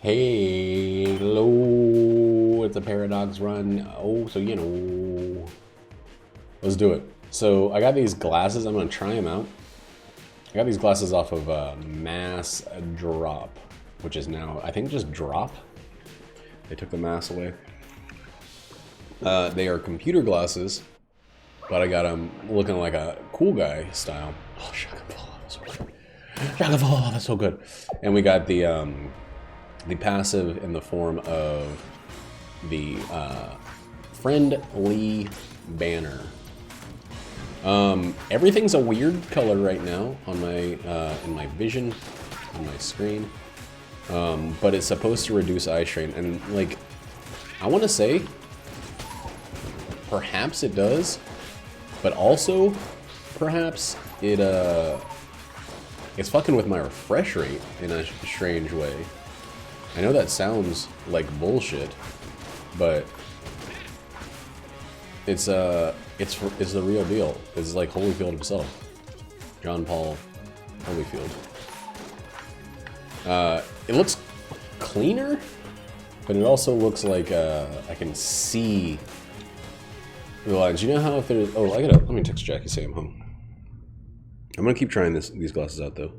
Hey, hello, it's a Paradox run. Oh, so you know. Let's do it. So I got these glasses, I'm gonna try them out. I got these glasses off of Mass Drop, which is now, I think, just Drop. They took the mass away. They are computer glasses, but I got them looking like a cool guy style. Oh, Shaka Fall, that's so good. Shaka Fall, that's so good. And we got the passive in the form of the friendly banner. Everything's a weird color right now on my in my vision, on my screen, but it's supposed to reduce eye strain, and like, I want to say, perhaps it does, but also, perhaps it it's fucking with my refresh rate in a strange way. I know that sounds like bullshit, but it's the real deal. It's like Holyfield himself, John Paul Holyfield. It looks cleaner, but it also looks like I can see the lines. You know how if there's let me text Jackie, say I'm home. I'm gonna keep trying these glasses out though.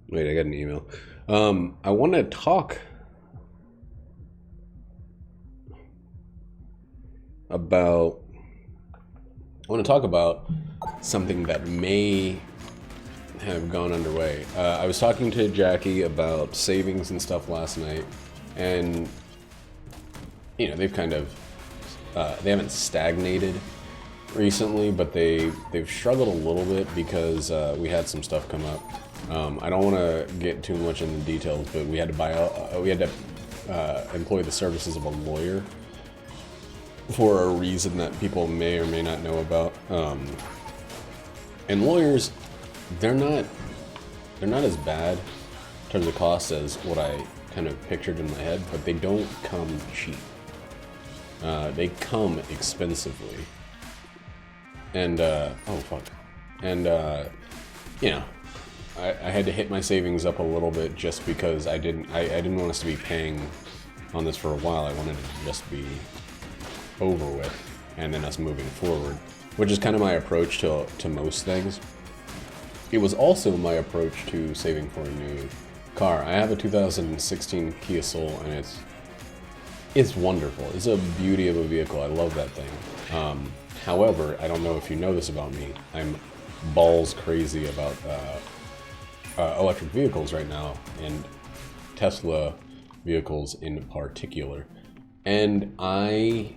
Wait, I got an email. I want to talk about. I want to talk about something that may have gone underway. I was talking to Jackie about savings and stuff last night, and you know, they've kind of they haven't stagnated recently, but they've struggled a little bit because we had some stuff come up. I don't want to get too much into the details, but we had to employ the services of a lawyer for a reason that people may or may not know about. And lawyers, they're not as bad in terms of cost as what I kind of pictured in my head, but they don't come cheap. They come expensively. And oh fuck. And you know, I had to hit my savings up a little bit just because I didn't want us to be paying on this for a while. I wanted it to just be over with, and then us moving forward, which is kind of my approach to most things. It was also my approach to saving for a new car. I have a 2016 Kia Soul, and it's wonderful. It's a beauty of a vehicle. I love that thing. However, I don't know if you know this about me. I'm balls crazy about electric vehicles right now, and Tesla vehicles in particular. And I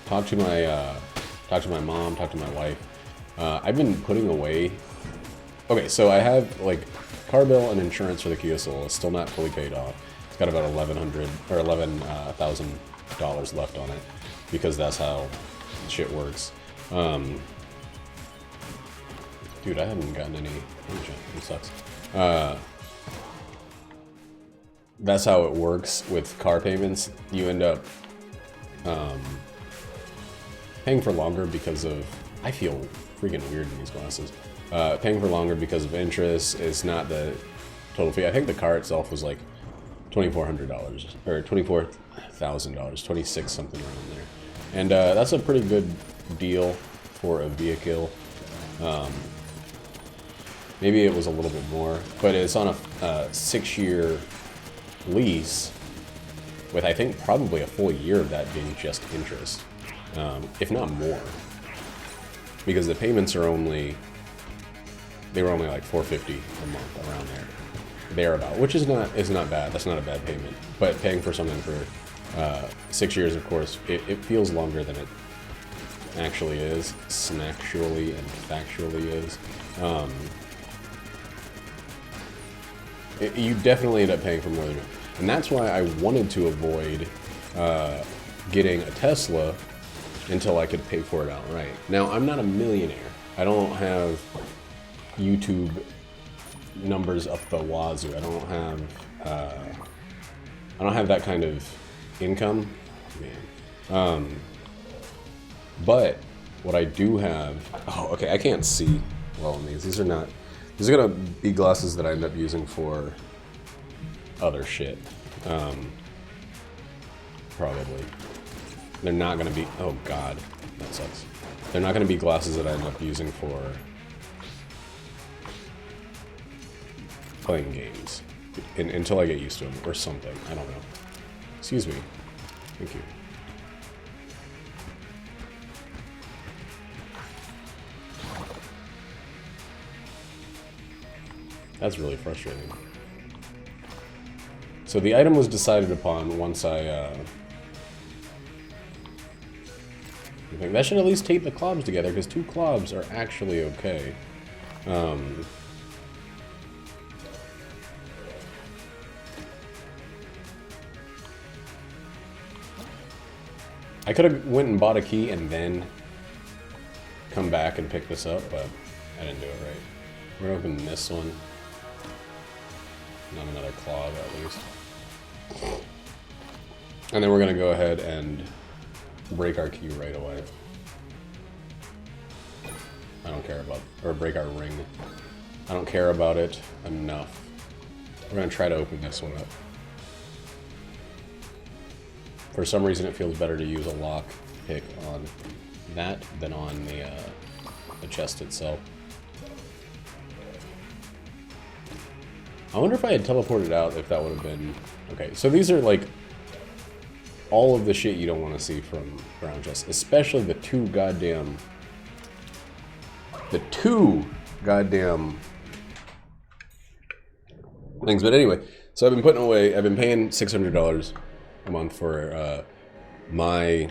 talked to my mom, talked to my wife. I've been putting away. Okay, so I have like car bill and insurance for the Kia Soul. It's still not fully paid off. It's got about $11,000 left on it because that's how shit works. Dude, I haven't gotten any attention. It sucks. That's how it works with car payments. You end up paying for longer because of... I feel freaking weird in these glasses. Paying for longer because of interest is not the total fee. I think the car itself was like $2,400 or $24,000, 26 something around there. And that's a pretty good deal for a vehicle. Maybe it was a little bit more, but it's on a 6-year lease with, I think, probably a full year of that being just interest, if not more, because the payments are only like $450 a month, around thereabout, which is not bad. That's not a bad payment, but paying for something for 6 years, of course, it feels longer than it actually is, snactually and factually is. You definitely end up paying for more than it. And that's why I wanted to avoid getting a Tesla until I could pay for it outright. Now, I'm not a millionaire. I don't have YouTube numbers up the wazoo. I don't have that kind of income. Man. But what I do have, oh, okay, I can't see well in these. These are gonna be glasses that I end up using for other shit. Probably. They're not gonna be, oh god, that sucks. They're not gonna be glasses that I end up using for playing games until I get used to them or something. I don't know. Excuse me. Thank you. That's really frustrating. So the item was decided upon once I think that should at least tape the clobs together, because 2 clobs are actually okay. I could have went and bought a key and then come back and pick this up, but I didn't do it right. We're gonna open this one. Not another clog, at least. And then we're gonna go ahead and break our key right away. I don't care about, or break our ring. I don't care about it enough. We're gonna try to open this one up. For some reason, it feels better to use a lock pick on that than on the chest itself. I wonder if I had teleported out, if that would have been... Okay, so these are like all of the shit you don't want to see from ground chests, especially the two goddamn things. But anyway, so I've been putting away, I've been paying $600 a month for my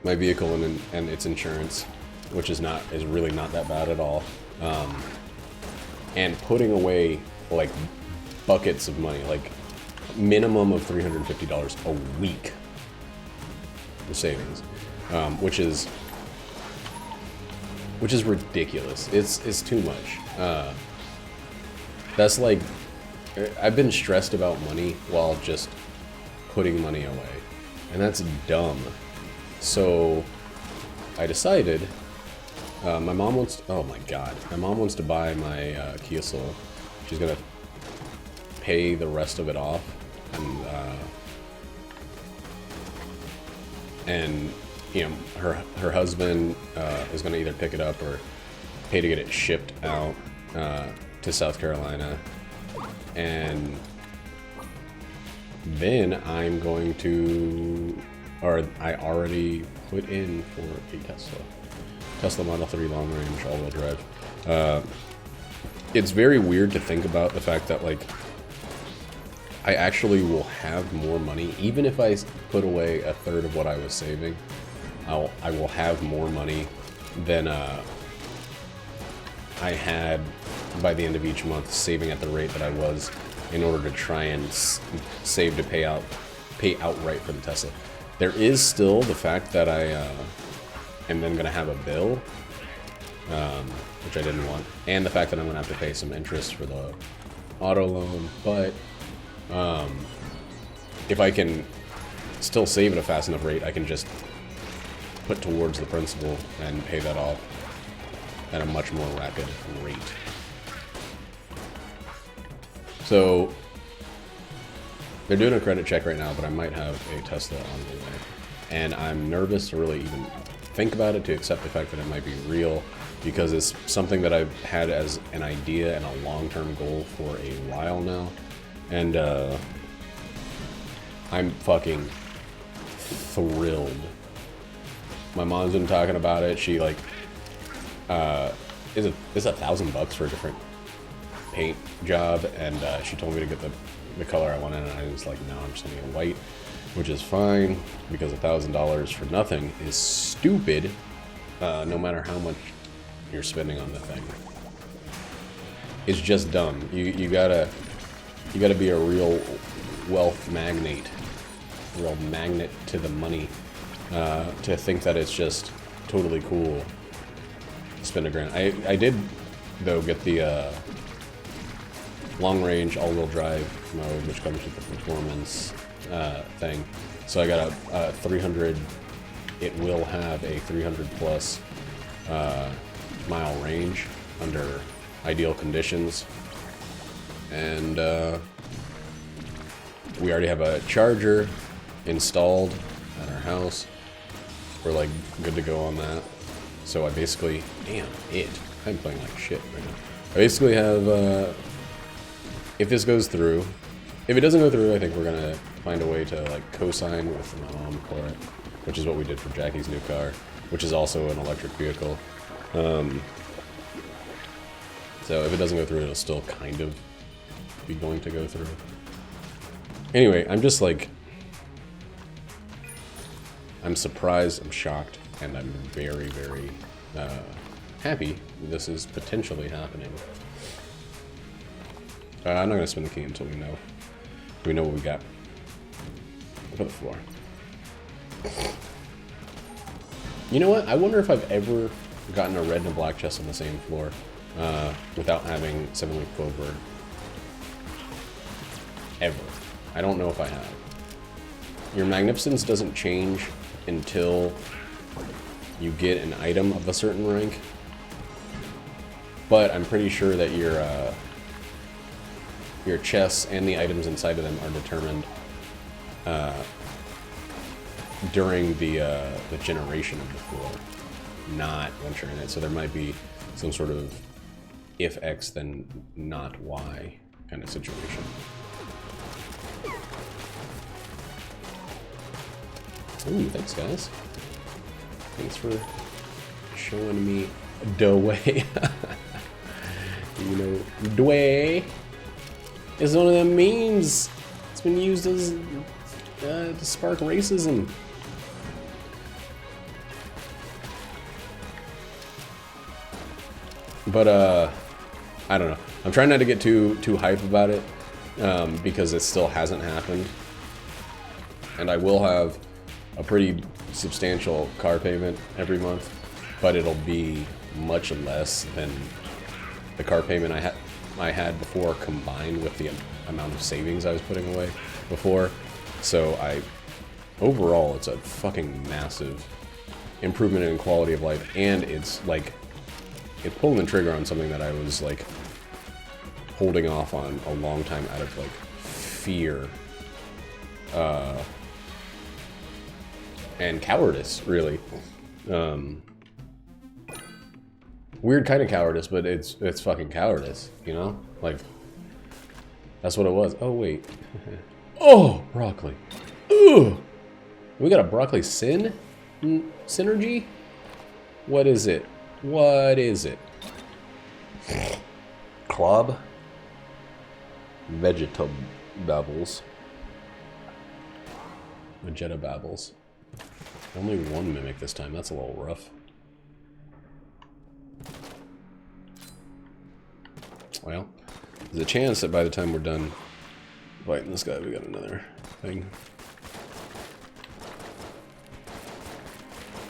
vehicle and its insurance, which is really not that bad at all, and putting away like buckets of money, like minimum of $350 a week for savings, which is ridiculous. It's too much. That's like, I've been stressed about money while just putting money away, and that's dumb. So I decided, my mom wants, oh my god, my mom wants to buy my Kia Soul. She's gonna pay the rest of it off, and you know, her husband is gonna either pick it up or pay to get it shipped out to South Carolina, and then I'm going to, or I already put in for a Tesla Model 3 long range all-wheel drive. It's very weird to think about the fact that, like, I actually will have more money, even if I put away a third of what I was saving. I will have more money than I had by the end of each month, saving at the rate that I was, in order to try and save to pay outright for the Tesla. There is still the fact that I am then going to have a bill, which I didn't want, and the fact that I'm going to have to pay some interest for the auto loan, but if I can still save at a fast enough rate, I can just put towards the principal and pay that off at a much more rapid rate. So they're doing a credit check right now, but I might have a Tesla on the way. And I'm nervous to really even think about it, to accept the fact that it might be real, because it's something that I've had as an idea and a long-term goal for a while now. And I'm fucking thrilled. My mom's been talking about it. She like, it's $1,000 for a different paint job, and she told me to get the color I wanted, and I was like, no, I'm just gonna get white, which is fine, because $1,000 for nothing is stupid, no matter how much you're spending on the thing. It's just dumb. You gotta be a real wealth magnate, a real magnet to the money, to think that it's just totally cool to spend a grand. I did, though, get the long-range all-wheel drive mode, which comes with the performance thing. So I got a 300. It will have a 300 plus mile range under ideal conditions, and we already have a charger installed at our house. We're like good to go on that. So I basically, I'm playing like shit right now. I basically have, if this goes through, if it doesn't go through, I think we're gonna find a way to like co-sign with my mom for it, which is what we did for Jackie's new car, which is also an electric vehicle. So if it doesn't go through, it'll still kind of be going to go through. Anyway, I'm just like, I'm surprised, I'm shocked, and I'm very, very happy this is potentially happening. I'm not gonna spin the key until we know what we got. Look at the floor. You know what? I wonder if I've ever gotten a red and a black chest on the same floor without having 7-week clover. Ever. I don't know if I have. Your magnificence doesn't change until you get an item of a certain rank, but I'm pretty sure that your chests and the items inside of them are determined during the generation of the floor, not once you're in it. So there might be some sort of if X then not Y kind of situation. Ooh, thanks guys. Thanks for showing me the way. You know, the way is one of them memes. It's been used as to spark racism. But I don't know. I'm trying not to get too hype about it because it still hasn't happened, and I will have a pretty substantial car payment every month, but it'll be much less than the car payment I had before, combined with the amount of savings I was putting away before. So overall, it's a fucking massive improvement in quality of life, and it's like, it's pulling the trigger on something that I was like holding off on a long time out of like fear and cowardice, really. Weird kind of cowardice, but it's fucking cowardice, you know? Like, that's what it was. Oh, wait. Oh, broccoli. Ooh! We got a broccoli synergy? What is it? What is it? Club? Vegetababbles. Vegetababbles. Only one mimic this time. That's a little rough. Well, there's a chance that by the time we're done fighting this guy, we got another thing.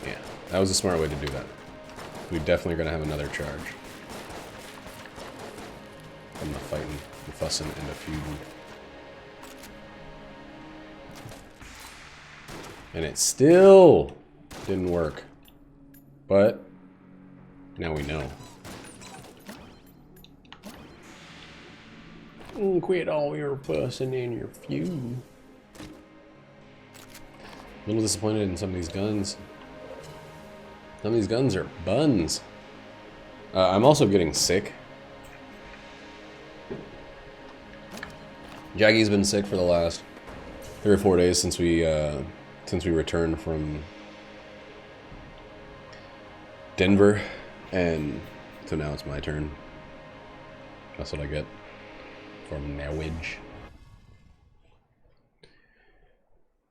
Yeah, that was a smart way to do that. We definitely are going to have another charge from the fighting, the fussing, and the feuding. And it still didn't work. But now we know. Quit all your fussing and your feud. A little disappointed in some of these guns. Some of these guns are buns. I'm also getting sick. Jackie's been sick for the last 3 or 4 days since we returned from Denver, and so now it's my turn. That's what I get from marriage.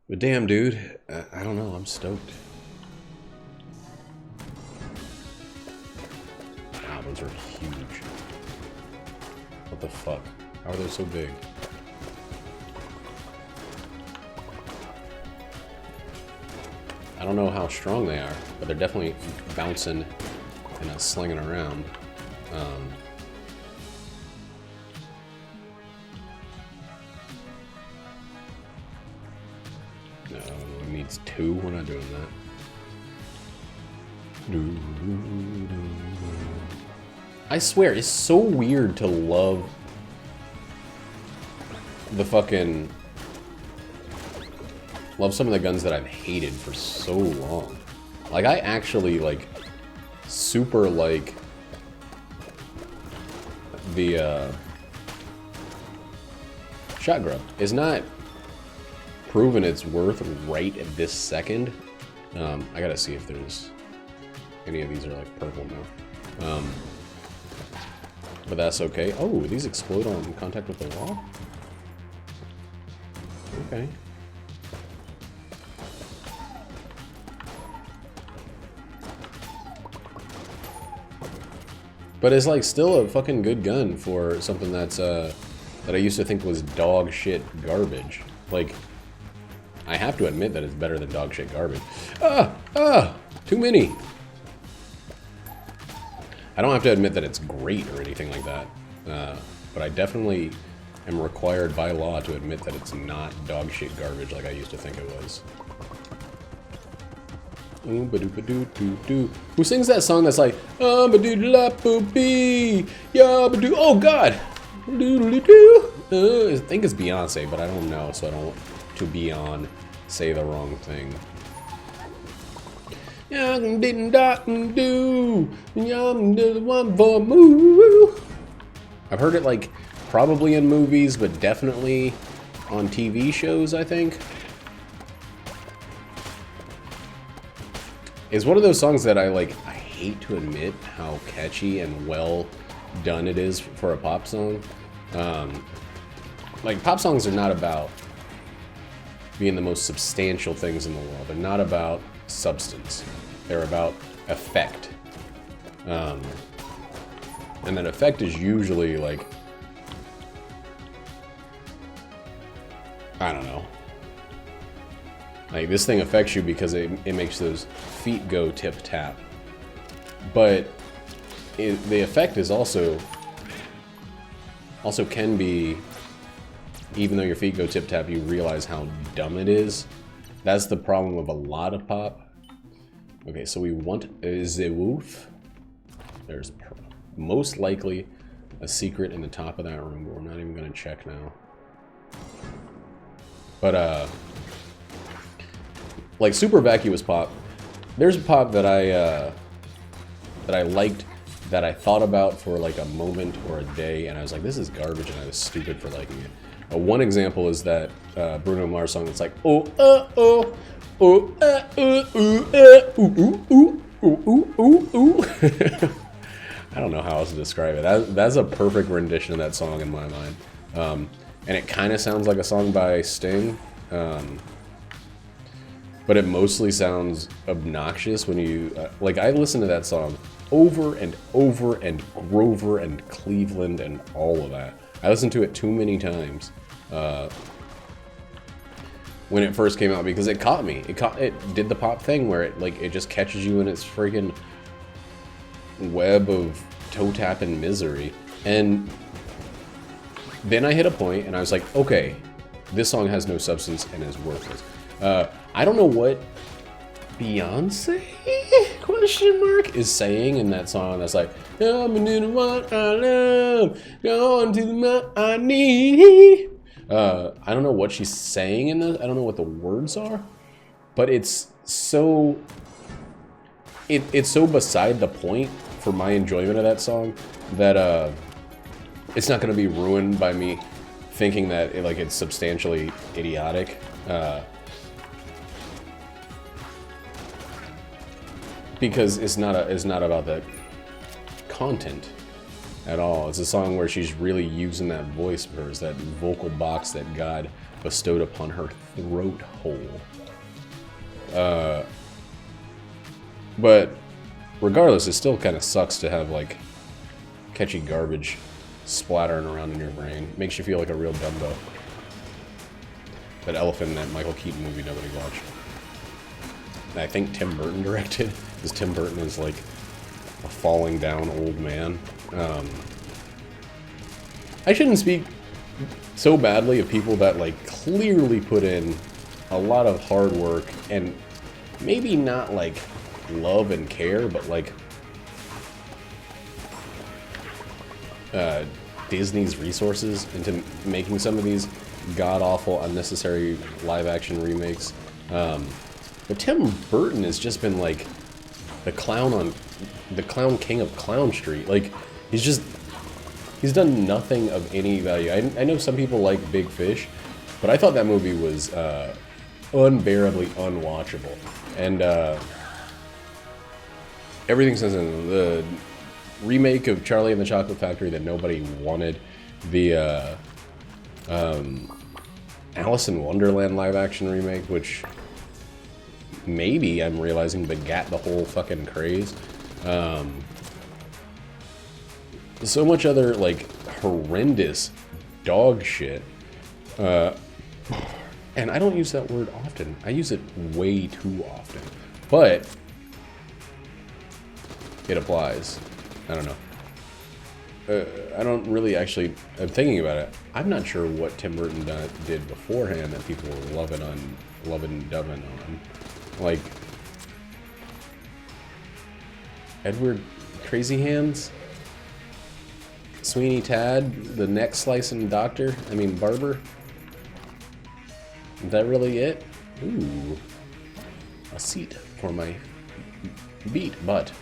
But damn, dude, I don't know. I'm stoked. Wow, those are huge. What the fuck? How are they so big? I don't know how strong they are, but they're definitely bouncing and slinging around. No, it needs 2. We're not doing that. I swear, it's so weird to love the fucking... Love some of the guns that I've hated for so long. Like, I actually, like, super like the, Shotgun is not proven its worth right at this second. I gotta see if there's any of these are like purple now. But that's okay. Oh, these explode on contact with the wall? Okay. But it's like still a fucking good gun for something that's that I used to think was dog shit garbage. Like, I have to admit that it's better than dog shit garbage. Too many. I don't have to admit that it's great or anything like that, but I definitely am required by law to admit that it's not dog shit garbage like I used to think it was. Who sings that song that's like, oh god! I think it's Beyonce, but I don't know, so I don't want to say the wrong thing. I've heard it like probably in movies, but definitely on TV shows, I think. It's one of those songs that I hate to admit how catchy and well done it is for a pop song. Like, pop songs are not about being the most substantial things in the world. They're not about substance. They're about effect. And that effect is usually like, I don't know. Like, this thing affects you because it makes those feet go tip-tap. But the effect is also can be, even though your feet go tip-tap, you realize how dumb it is. That's the problem with a lot of pop. Okay, so we want the woof. There's most likely a secret in the top of that room, but we're not even going to check now. But, like super vacuous pop, there's a pop that I liked, that I thought about for like a moment or a day, and I was like, this is garbage, and I was stupid for liking it. One example is that Bruno Mars song that's like, oh, oh, ooh. I don't know how else to describe it. That's a perfect rendition of that song in my mind. And it kind of sounds like a song by Sting. But it mostly sounds obnoxious when you... like, I listen to that song over and over, and Grover and Cleveland and all of that. I listened to it too many times when it first came out because it caught me. It did the pop thing where it just catches you in its freaking web of toe-tap and misery. And then I hit a point and I was like, okay, this song has no substance and is worthless. I don't know what Beyonce question mark is saying in that song that's like, I'm into what I love, going to the I need. I don't know what she's saying in the, I don't know what the words are, but it's so it's so beside the point for my enjoyment of that song that it's not going to be ruined by me thinking that it's substantially idiotic. Because it's not about the content at all. It's a song where she's really using that voice of hers, that vocal box that God bestowed upon her throat hole. But regardless, it still kind of sucks to have catchy garbage splattering around in your brain. Makes you feel like a real Dumbo. That elephant in that Michael Keaton movie nobody watched. I think Tim Burton directed, because Tim Burton is like a falling down old man. I shouldn't speak so badly of people that like clearly put in a lot of hard work and maybe not like love and care, but like Disney's resources into making some of these god-awful, unnecessary live-action remakes. But Tim Burton has just been like the clown king of Clown Street. Like, he's done nothing of any value. I know some people like Big Fish, but I thought that movie was unbearably unwatchable. And everything since then, the remake of Charlie and the Chocolate Factory that nobody wanted, the Alice in Wonderland live-action remake, which maybe I'm realizing begat the whole fucking craze. So much other like horrendous dog shit. And I don't use that word often. I use it way too often. But it applies. I don't know. I don't really actually... I'm thinking about it. I'm not sure what Tim Burton did beforehand that people were loving and dubbing on. Like... Edward Crazy Hands? Sweeney Todd? The neck slicing doctor? I mean, barber? Is that really it? Ooh. A seat for my beat butt.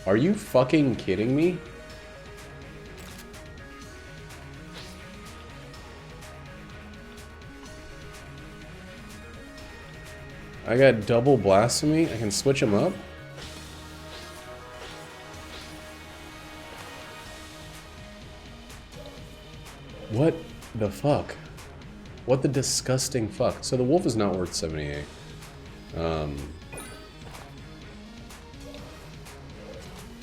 Are you fucking kidding me? I got double blasphemy? I can switch them up? What the fuck? What the disgusting fuck? So the wolf is not worth 78.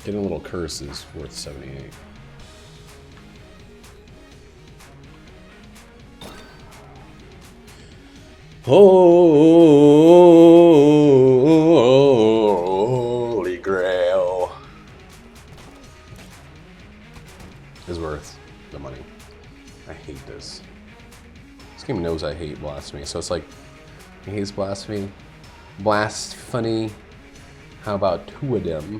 Getting a little curse is worth 78. Holy grail is worth the money. I hate this. This game knows I hate blasphemy, so it's like, he hates blasphemy. Blasphemy. How about two of them?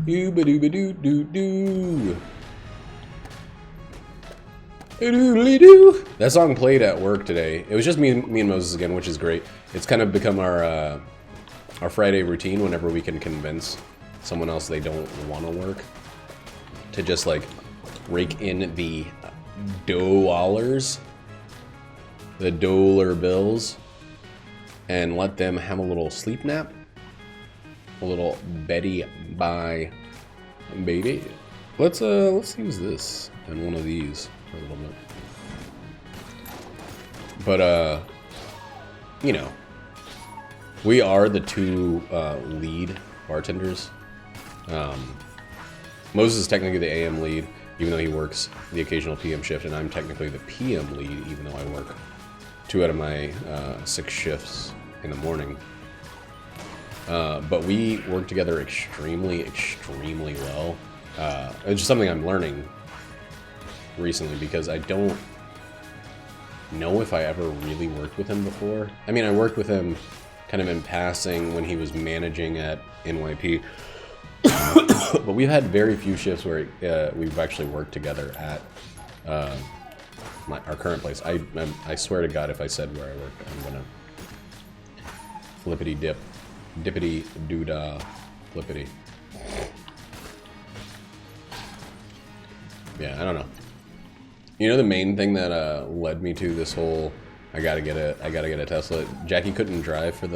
Doo-ba-doo-ba-doo-doo-doo. Doodly-doo. That song played at work today. It was just me and Moses again, which is great. It's kind of become our Friday routine whenever we can convince someone else they don't want to work to just like rake in the dollars, the dollar bills, and let them have a little sleep nap, a little Betty bye baby. Let's use this and one of these for a little bit. But you know, we are the two lead bartenders. Moses is technically the AM lead, even though he works the occasional PM shift, and I'm technically the PM lead, even though I work 2 out of my 6 shifts in the morning. But we work together extremely, extremely well. It's just something I'm learning recently, because I don't know if I ever really worked with him before. I mean, I worked with him kind of in passing when he was managing at NYP. But we've had very few shifts where we've actually worked together at our current place. I swear to God, if I said where I work, I'm gonna flippity dip, dippity doodah, flippity. Yeah, I don't know. You know, the main thing that led me to this whole I gotta get a Tesla. Jackie couldn't drive for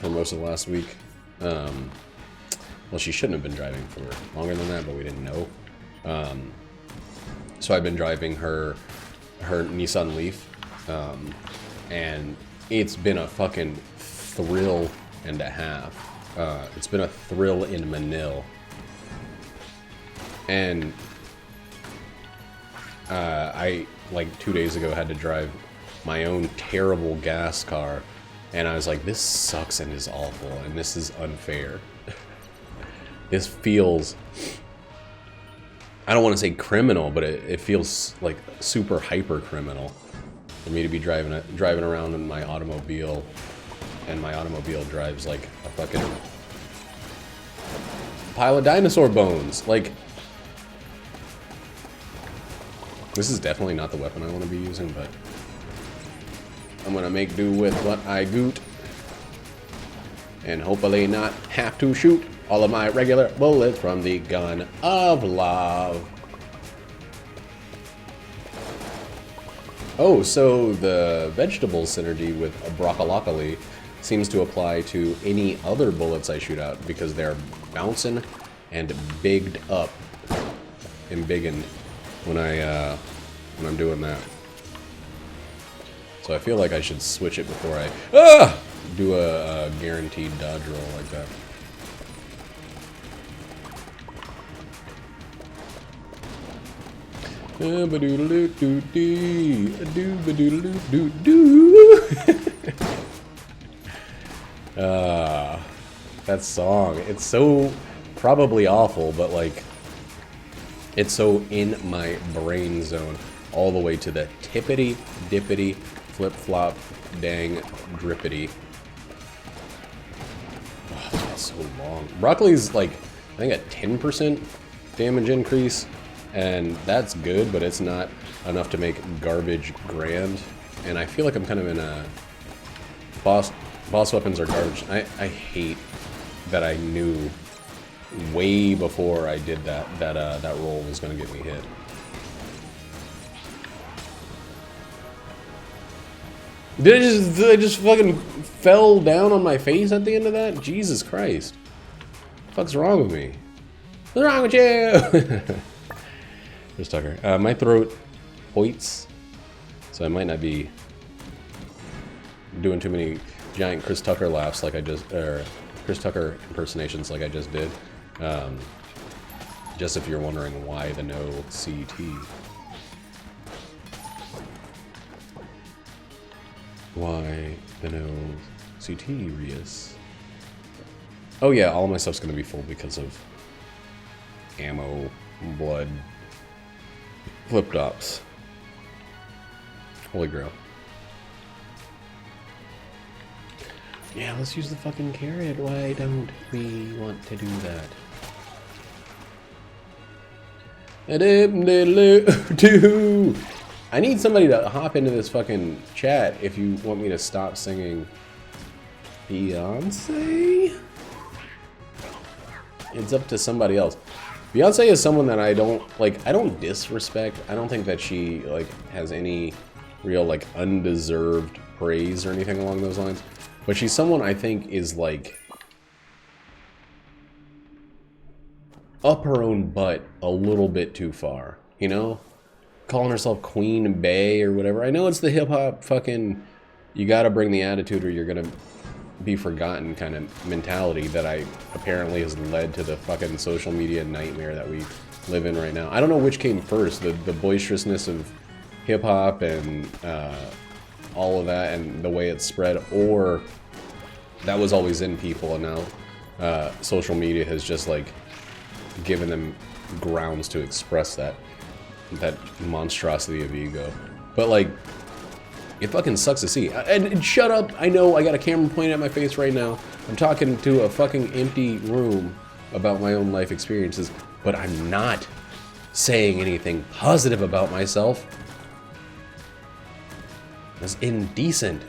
most of last week. Well, she shouldn't have been driving for longer than that, but we didn't know. So I've been driving her Nissan Leaf, And it's been a fucking thrill and a half. It's been a thrill in Manila. And I, like 2 days ago, had to drive my own terrible gas car, and I was like, this sucks and is awful, and this is unfair. This feels, I don't want to say criminal, but it feels like super hyper criminal for me to be driving around in my automobile, and my automobile drives like a fucking pile of dinosaur bones. Like, this is definitely not the weapon I want to be using, but I'm gonna make do with what I goot, and hopefully not have to shoot all of my regular bullets from the gun of love. Oh, so the vegetable synergy with broccoli seems to apply to any other bullets I shoot out, because they're bouncing and bigged up and biggened when I'm doing that. So I feel like I should switch it before I do a guaranteed dodge roll like that. That song, it's so probably awful, but like, it's so in my brain zone, all the way to the tippity dippity flip flop dang drippity. Oh, that's so long. Broccoli's like, I think a 10% damage increase, and that's good, but it's not enough to make garbage grand. And I feel like I'm kind of in a boss weapons are garbage. I hate that I knew way before I did that roll was gonna get me hit. I just fucking fell down on my face at the end of that? Jesus Christ. What the fuck's wrong with me? What's wrong with you? Chris Tucker. My throat hoits, so I might not be doing too many giant Chris Tucker laughs like I just, or Chris Tucker impersonations like I just did. Just if you're wondering why the no CT. Why the no CT, Rius? Oh yeah, all my stuff's gonna be full because of ammo, blood, flip-flops. Holy grail. Yeah, let's use the fucking carrot. Why don't we want to do that? I need somebody to hop into this fucking chat if you want me to stop singing Beyonce. It's up to somebody else. Beyonce is someone that I don't, like, I don't disrespect. I don't think that she, like, has any real, like, undeserved praise or anything along those lines. But she's someone I think is, like, up her own butt a little bit too far, you know? Calling herself Queen Bey or whatever. I know it's the hip-hop fucking, you gotta bring the attitude or you're gonna be forgotten kind of mentality that apparently has led to the fucking social media nightmare that we live in right now. I don't know which came first, the boisterousness of hip-hop and all of that and the way it's spread, or that was always in people and now social media has just like given them grounds to express that monstrosity of ego. But like, it fucking sucks to see. And shut up, I know I got a camera pointing at my face right now. I'm talking to a fucking empty room about my own life experiences, but I'm not saying anything positive about myself. That's indecent.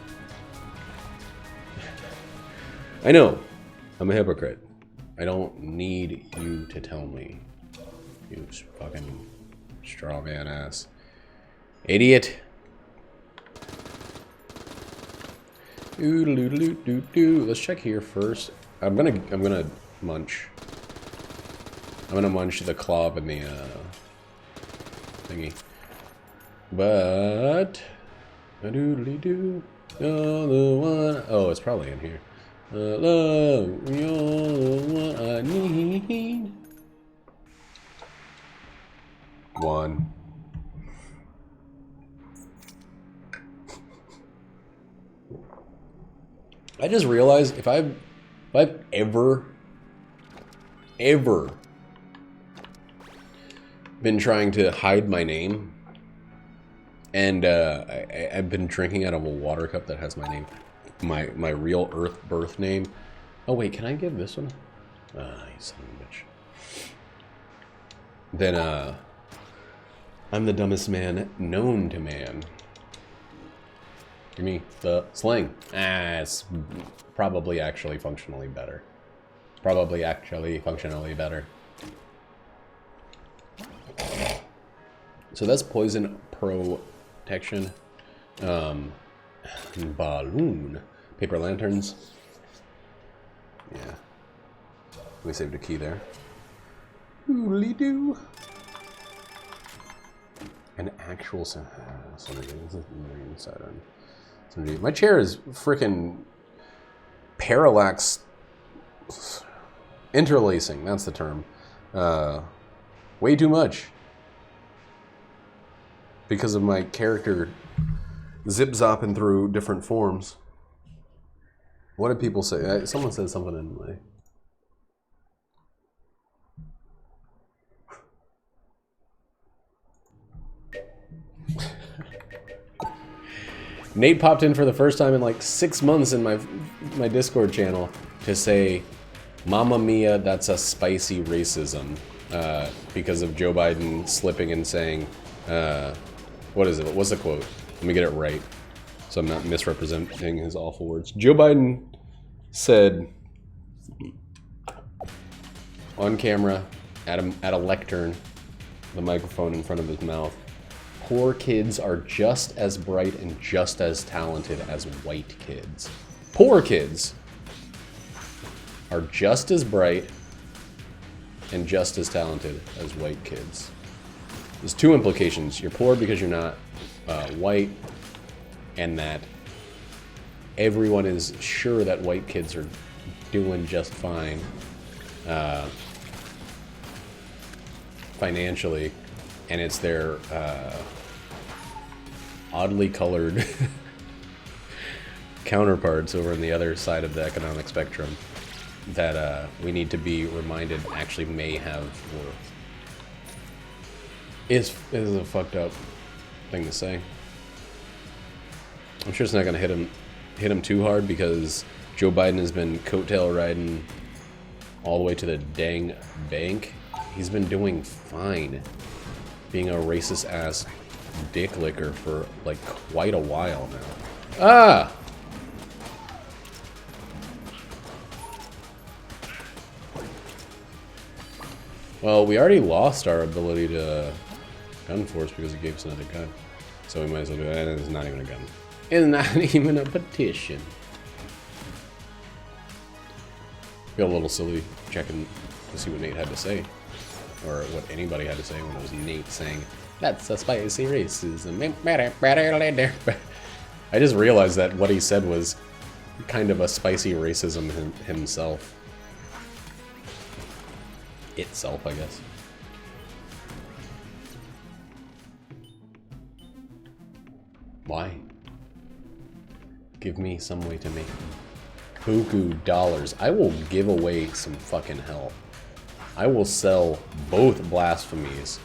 I know, I'm a hypocrite. I don't need you to tell me. You fucking straw man ass. Idiot. Let's check here first. I'm gonna munch. I'm gonna munch the clove and the thingy. But A doodly doo. You're the one. Oh, it's probably in here. Love, you're the one I need. One. I just realized if I've ever been trying to hide my name, and I've been drinking out of a water cup that has my name, my real Earth birth name. Oh wait, can I give this one? You son of a bitch. Then I'm the dumbest man known to man. Give me the sling. It's probably actually functionally better. Probably actually functionally better. So that's poison protection. Balloon. Paper lanterns. Yeah. We saved a key there. Oodly doo. An actual my chair is freaking parallax interlacing. That's the term. Way too much because of my character zip-zopping through different forms. What did people say? Someone said something in my... Nate popped in for the first time in like 6 months in my Discord channel to say, "Mamma mia, that's a spicy racism," because of Joe Biden slipping and saying, what is it? What's the quote? Let me get it right, so I'm not misrepresenting his awful words. Joe Biden said on camera at a lectern, the microphone in front of his mouth, "Poor kids are just as bright and just as talented as white kids." Poor kids are just as bright and just as talented as white kids. There's two implications. You're poor because you're not white, and that everyone is sure that white kids are doing just fine financially, and it's their oddly colored counterparts over on the other side of the economic spectrum that we need to be reminded actually may have worth. Is a fucked up thing to say. I'm sure it's not gonna hit him too hard because Joe Biden has been coattail riding all the way to the dang bank. He's been doing fine being a racist ass dick licker for like quite a while now. Ah! Well, we already lost our ability to gun force because it gave us another gun. So we might as well do that. It's not even a gun. It's not even a petition. Feel a little silly checking to see what Nate had to say. Or what anybody had to say when it was Nate saying, "That's a spicy racism." I just realized that what he said was kind of a spicy racism himself. Itself, I guess. Why? Give me some way to make buku dollars. I will give away some fucking hell. I will sell both blasphemies.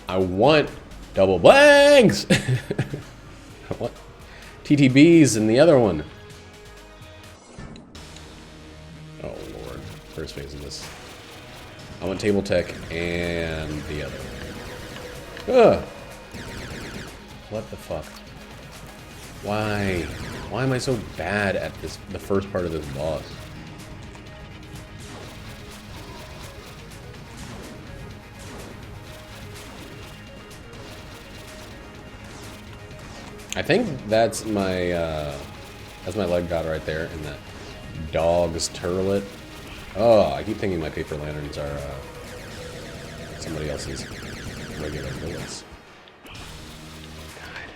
I want double blanks! I want TTBs and the other one. Oh lord. First phase of this. I want table tech and the other one. Ugh. What the fuck? Why? Why am I so bad at this, the first part of this boss? I think that's my leg god right there in that dog's turlet. Oh, I keep thinking my paper lanterns are somebody else's regular bullets. God.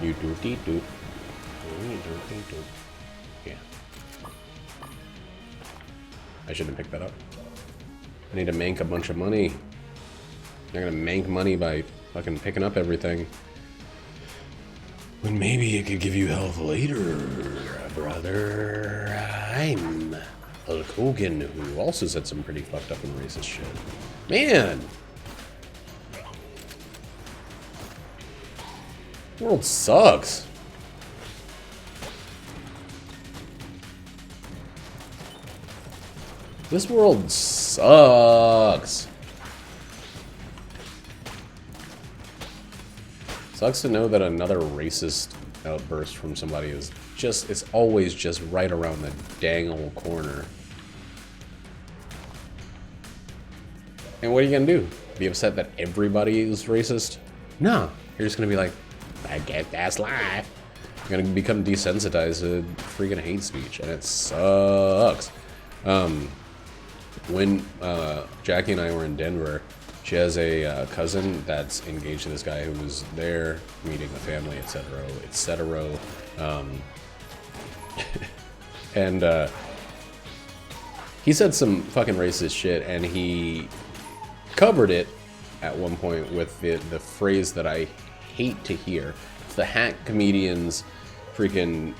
You doot doot. Yeah. I shouldn't have picked that up. I need to mank a bunch of money. I'm not gonna mank money by fucking picking up everything. When maybe it could give you health later, brother. I'm Hulk Hogan, who also said some pretty fucked up and racist shit. Man! The world sucks. This world sucks. Sucks to know that another racist outburst from somebody is just, it's always just right around the dang old corner. And what are you gonna do? Be upset that everybody is racist? No. You're just gonna be like, I get that's life. You're gonna become desensitized to freaking hate speech, and it sucks. When Jackie and I were in Denver, she has a cousin that's engaged to this guy who was there, meeting the family, etc., etc. And he said some fucking racist shit, and he covered it at one point with the phrase that I hate to hear. It's the hack comedian's freaking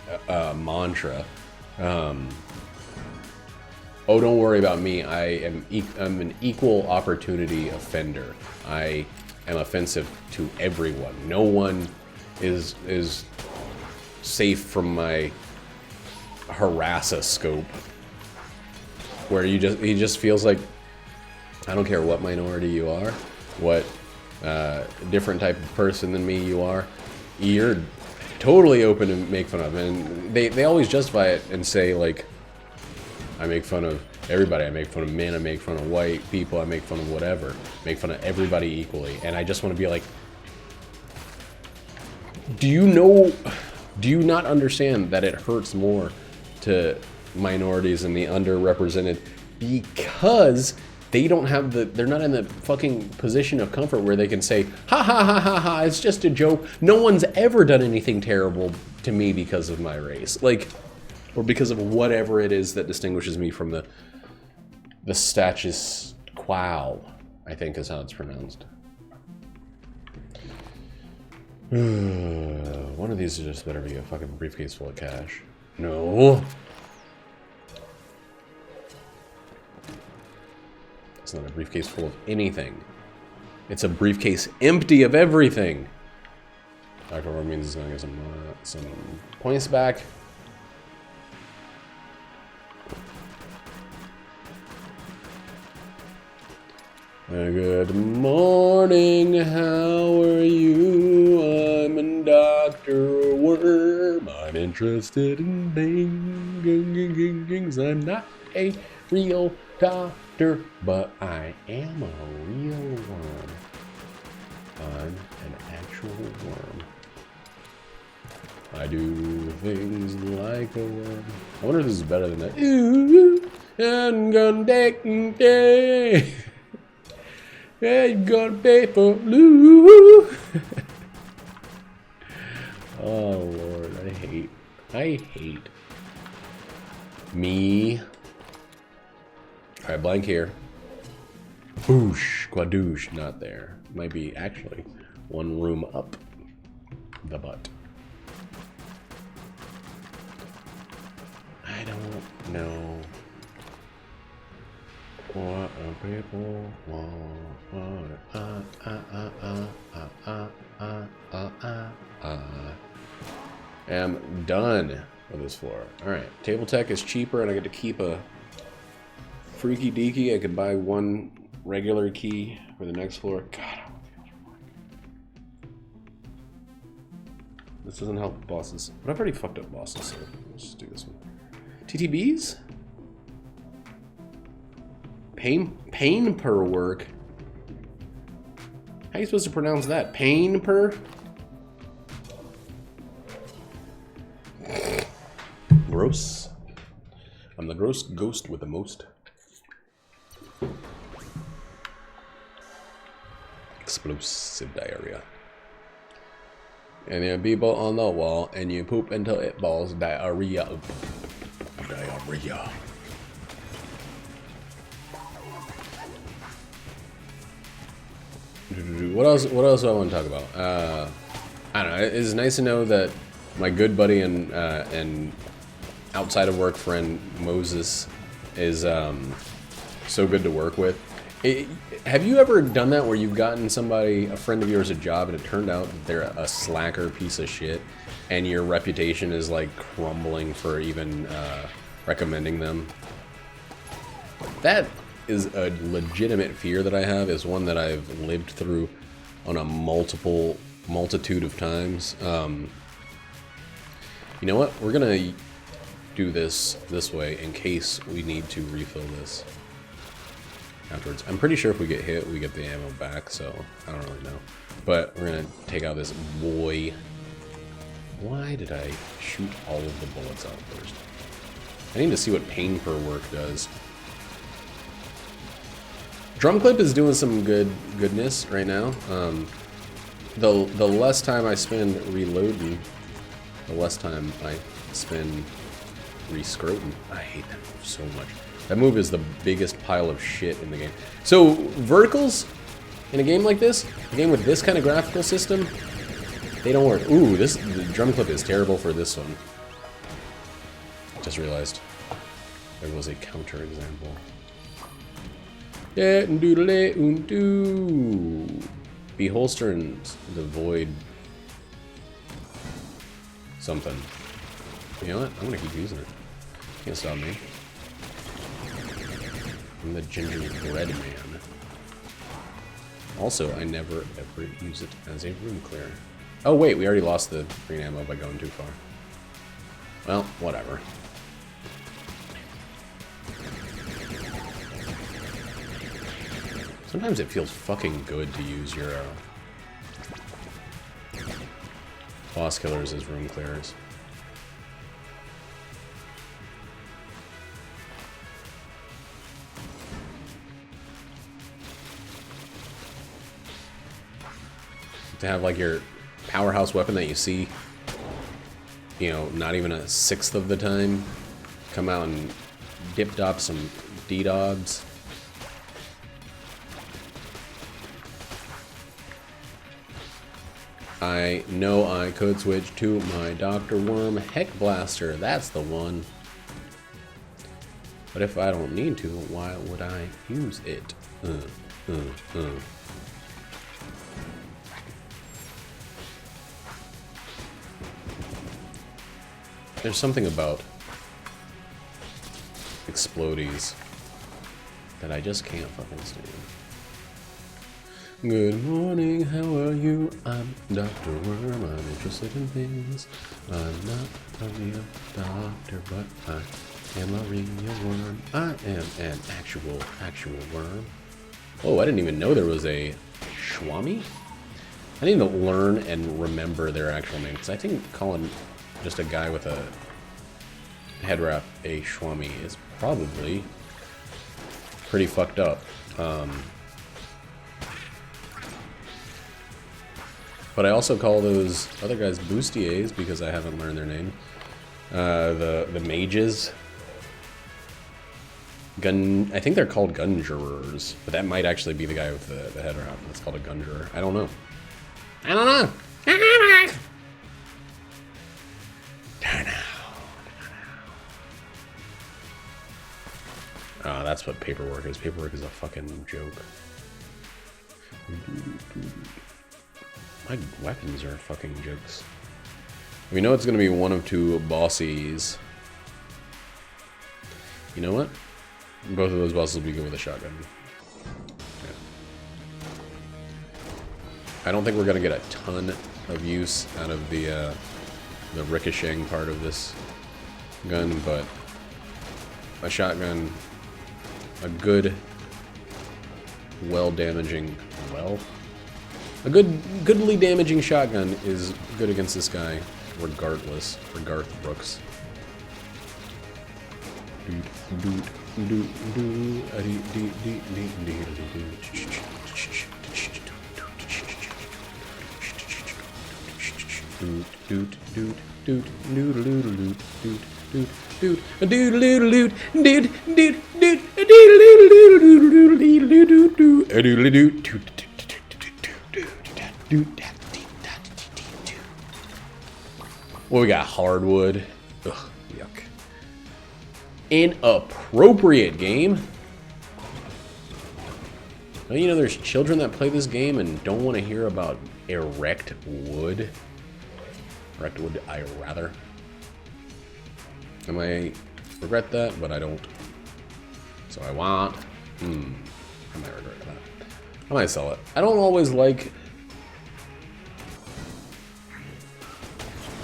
mantra. Oh, don't worry about me. I'm an equal opportunity offender. I am offensive to everyone. No one is safe from my harassoscope. Where he just feels like, I don't care what minority you are, what different type of person than me you are, you're totally open to make fun of. And they always justify it and say, like, I make fun of everybody. I make fun of men. I make fun of white people. I make fun of whatever. Make fun of everybody equally. And I just want to be like, do you not understand that it hurts more to minorities and the underrepresented because they don't have they're not in the fucking position of comfort where they can say, ha ha ha ha ha, it's just a joke. No one's ever done anything terrible to me because of my race. Like, or because of whatever it is that distinguishes me from the status quo, I think is how it's pronounced. One of these is just better be a fucking briefcase full of cash. No. It's not a briefcase full of anything. It's a briefcase empty of everything. Dr. Roy means he's gonna get some points back. Good morning, how are you? I'm a Dr. Worm. I'm interested in things. I'm not a real doctor, but I am a real worm. I'm an actual worm. I do things like a worm. I wonder if this is better than that. Ooh, I'm gonna take day. Hey, you gonna pay for blue? Oh Lord, I hate me. Alright, blank here. Boosh, quadoosh, not there. Might be actually one room up the butt. I don't know what people want. I'm done with this floor. Alright, table tech is cheaper and I get to keep a freaky deaky. I could buy one regular key for the next floor. God, this doesn't help bosses. But I've already fucked up bosses, so let's just do this one. TTBs? Pain per work? How are you supposed to pronounce that? Pain per? Gross. I'm the gross ghost with the most. Explosive diarrhea. And there are people on the wall, and you poop until it balls diarrhea. Diarrhea. What else do I want to talk about? I don't know. It's nice to know that my good buddy and outside of work friend Moses is so good to work with. Have you ever done that where you've gotten somebody, a friend of yours, a job, and it turned out that they're a slacker piece of shit, and your reputation is like crumbling for even recommending them? That is a legitimate fear that I have. Is one that I've lived through on a multitude of times. You know what? We're gonna do this way in case we need to refill this afterwards. I'm pretty sure if we get hit, we get the ammo back, so I don't really know. But we're gonna take out this boy. Why did I shoot all of the bullets out first? I need to see what pain per work does. Drum clip is doing some goodness right now. The less time I spend reloading, the less time I spend re-scroting. I hate that move so much. That move is the biggest pile of shit in the game. So verticals in a game like this, a game with this kind of graphical system, they don't work. Ooh, the drum clip is terrible for this one. Just realized there was a counter example. Yeah, doodle do. Beholster and the void something. You know what? I'm gonna keep using it. Can't stop me. I'm the gingerbread man. Also, I never ever use it as a room clear. Oh wait, we already lost the green ammo by going too far. Well, whatever. Sometimes it feels fucking good to use your boss killers as room clearers. To have like your powerhouse weapon that you see, you know, not even a sixth of the time, come out and dip-dop some D-dogs. I know I could switch to my Dr. Worm Heck Blaster. That's the one. But if I don't need to, why would I use it? There's something about explodies that I just can't fucking stand. Good morning, how are you? I'm Dr. Worm, I'm interested in things. I'm not a real doctor, but I am a real worm. I am an actual worm. Oh, I didn't even know there was a Schwami? I need to learn and remember their actual name, because I think calling just a guy with a head wrap a Schwami is probably pretty fucked up. But I also call those other guys bustiers because I haven't learned their name. The mages. I think they're called gunjurers, but that might actually be the guy with the head wrap. It's called a gunjurer. I don't know. I don't know. That's what paperwork is. Paperwork is a fucking joke. My weapons are fucking jokes. We know it's gonna be one of two bossies. You know what? Both of those bosses will be good with a shotgun. Yeah. I don't think we're gonna get a ton of use out of the ricocheting part of this gun, but a shotgun, a good, a goodly damaging shotgun is good against this guy, regardless, for Garth Brooks. Well, we got hardwood. Ugh, yuck. Inappropriate game. Well, you know, there's children that play this game and don't want to hear about erect wood. Erect wood, I rather. I might regret that, but I don't. So I want. I might regret that. I might sell it. I don't always like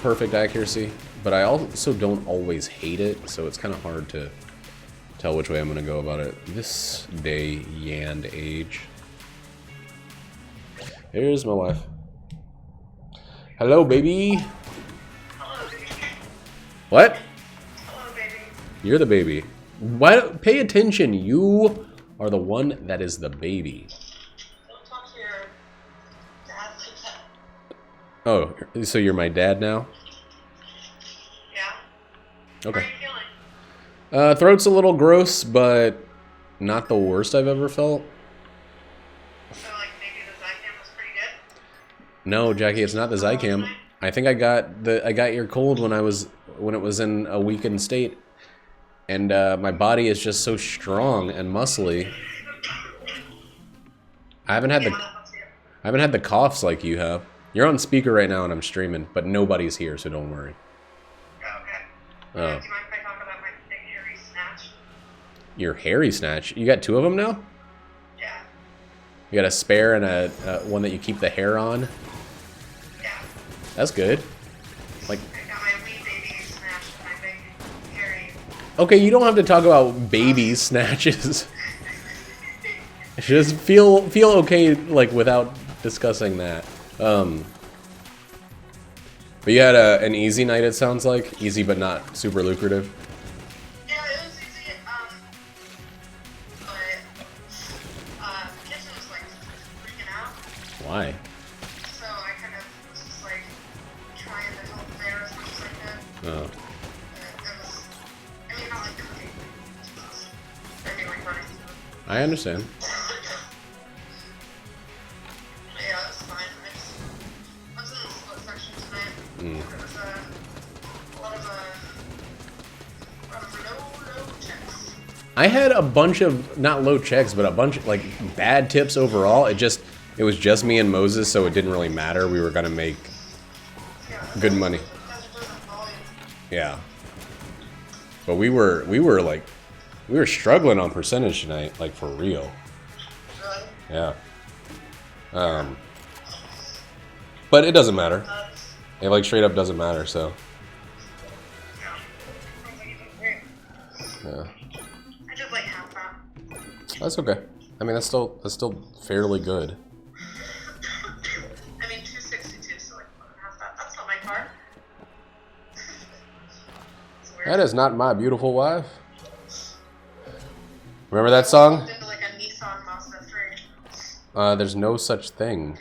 perfect accuracy, but I also don't always hate it, so it's kind of hard to tell which way I'm going to go about it. This day and age. Here's my wife. Hello, baby. Hello, baby. What? Hello, baby. You're the baby. Why? Pay attention. You are the one that is the baby. Don't talk to your dad like that. Oh, so you're my dad now? Yeah. Okay. How are you feeling? Throat's a little gross, but not the worst I've ever felt. So, like, maybe the Zycam was pretty good? No, Jackie, it's not the Zycam. I think I got your cold when it was in a weakened state, and my body is just so strong and muscly. I haven't had the coughs like you have. You're on speaker right now, and I'm streaming, but nobody's here, so don't worry. Oh, okay. Oh. Do you mind if I talk about my big hairy snatch? Your hairy snatch? You got two of them now? Yeah. You got a spare and a one that you keep the hair on? Yeah. That's good. Like, I got my wee baby snatch and my big hairy. okay, you don't have to talk about baby snatches. Just feel okay, like, without discussing that. But you had an easy night, it sounds like. Easy, but not super lucrative. Yeah, it was easy. But the kitchen was like freaking out. Why? So I kind of was just like trying to help there as much as I could. Oh. It was, I mean, not like cooking. I mean, like running through. I understand. Yeah, it was fine. I was in the split section tonight. It was a lot of low checks. I had a bunch of, not low checks, but a bunch of, like, bad tips overall. It was just me and Moses, so it didn't really matter. We were gonna make good money. Yeah. But we were struggling on percentage tonight, like, for real. Really? Yeah. But it doesn't matter. It, like, straight up doesn't matter, so. Yeah. Sounds like you did great. Yeah. I did like half that. That's okay. I mean, that's still fairly good. I mean, 262, so like half that. That's not my car. It's weird. That is not my beautiful wife. Remember that song? Walked into like a Nissan Mazda 3. There's no such thing.